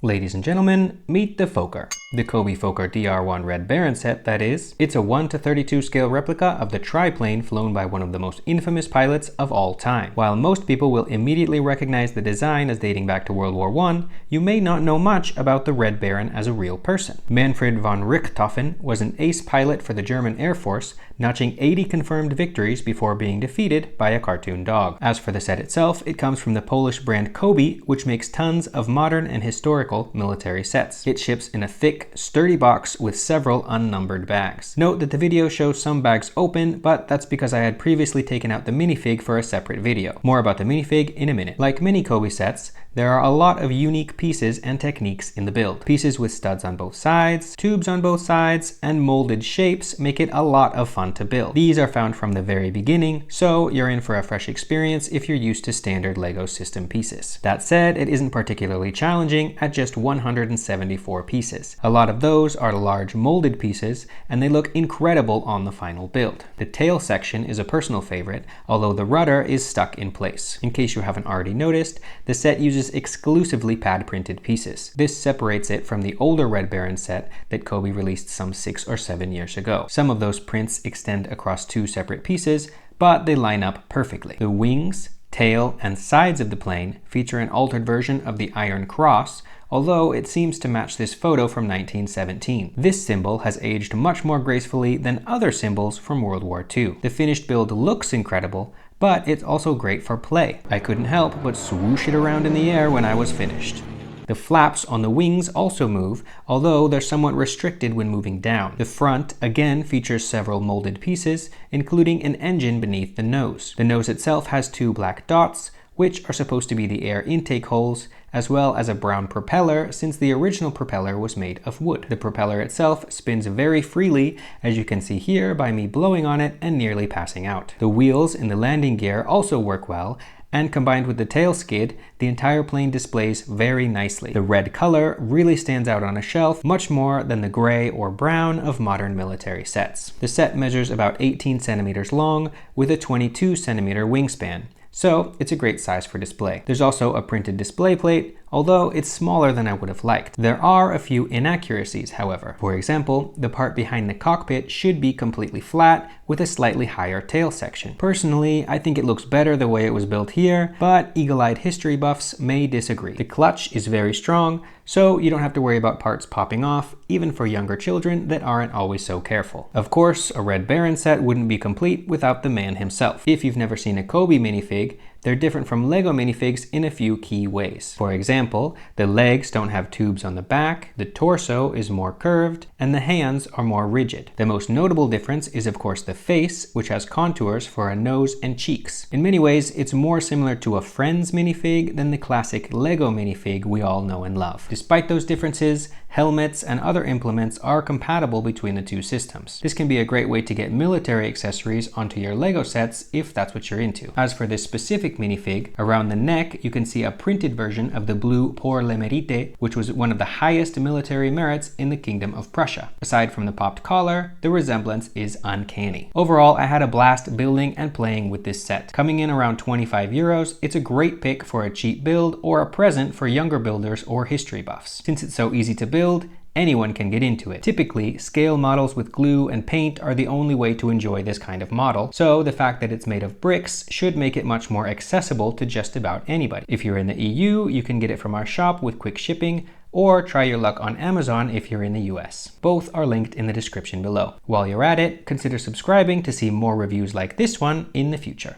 Ladies and gentlemen, meet the Fokker. The COBI Fokker Dr.1 Red Baron set, that is. It's a 1:32 scale replica of the triplane flown by one of the most infamous pilots of all time. While most people will immediately recognize the design as dating back to World War I, you may not know much about the Red Baron as a real person. Manfred von Richthofen was an ace pilot for the German Air Force, notching 80 confirmed victories before being defeated by a cartoon dog. As for the set itself, it comes from the Polish brand COBI, which makes tons of modern and historical military sets. It ships in a thick, sturdy box with several unnumbered bags. Note that the video shows some bags open, but that's because I had previously taken out the minifig for a separate video. More about the minifig in a minute. Like many COBI sets, there are a lot of unique pieces and techniques in the build. Pieces with studs on both sides, tubes on both sides, and molded shapes make it a lot of fun to build. These are found from the very beginning, so you're in for a fresh experience if you're used to standard LEGO system pieces. That said, it isn't particularly challenging at just 174 pieces. A lot of those are large molded pieces, and they look incredible on the final build. The tail section is a personal favorite, although the rudder is stuck in place. In case you haven't already noticed, the set uses exclusively pad printed pieces. This separates it from the older Red Baron set that COBI released some 6 or 7 years ago. Some of those prints extend across 2 separate pieces, but they line up perfectly. The wings, tail, and sides of the plane feature an altered version of the Iron Cross, although it seems to match this photo from 1917. This symbol has aged much more gracefully than other symbols from World War II. The finished build looks incredible, but it's also great for play. I couldn't help but swoosh it around in the air when I was finished. The flaps on the wings also move, although they're somewhat restricted when moving down. The front again features several molded pieces, including an engine beneath the nose. The nose itself has 2 black dots, which are supposed to be the air intake holes, as well as a brown propeller, since the original propeller was made of wood. The propeller itself spins very freely, as you can see here by me blowing on it and nearly passing out. The wheels in the landing gear also work well, and combined with the tail skid, the entire plane displays very nicely. The red color really stands out on a shelf, much more than the gray or brown of modern military sets. The set measures about 18 centimeters long with a 22 centimeter wingspan, so it's a great size for display. There's also a printed display plate, although it's smaller than I would have liked. There are a few inaccuracies, however. For example, the part behind the cockpit should be completely flat with a slightly higher tail section. Personally, I think it looks better the way it was built here, but eagle-eyed history buffs may disagree. The clutch is very strong, so you don't have to worry about parts popping off, even for younger children that aren't always so careful. Of course, a Red Baron set wouldn't be complete without the man himself. If you've never seen a COBI minifig, they're different from LEGO minifigs in a few key ways. For example, the legs don't have tubes on the back, the torso is more curved, and the hands are more rigid. The most notable difference is of course the face, which has contours for a nose and cheeks. In many ways, it's more similar to a Friends minifig than the classic LEGO minifig we all know and love. Despite those differences, helmets and other implements are compatible between the 2 systems. This can be a great way to get military accessories onto your LEGO sets if that's what you're into. As for this specific minifig, around the neck you can see a printed version of the blue Pour le Mérite, which was one of the highest military merits in the Kingdom of Prussia. Aside from the popped collar, the resemblance is uncanny. Overall, I had a blast building and playing with this set. Coming in around 25 euros, it's a great pick for a cheap build or a present for younger builders or history buffs. Since it's so easy to build, anyone can get into it. Typically, scale models with glue and paint are the only way to enjoy this kind of model, so the fact that it's made of bricks should make it much more accessible to just about anybody. If you're in the EU, you can get it from our shop with quick shipping, or try your luck on Amazon if you're in the US. Both are linked in the description below. While you're at it, consider subscribing to see more reviews like this one in the future.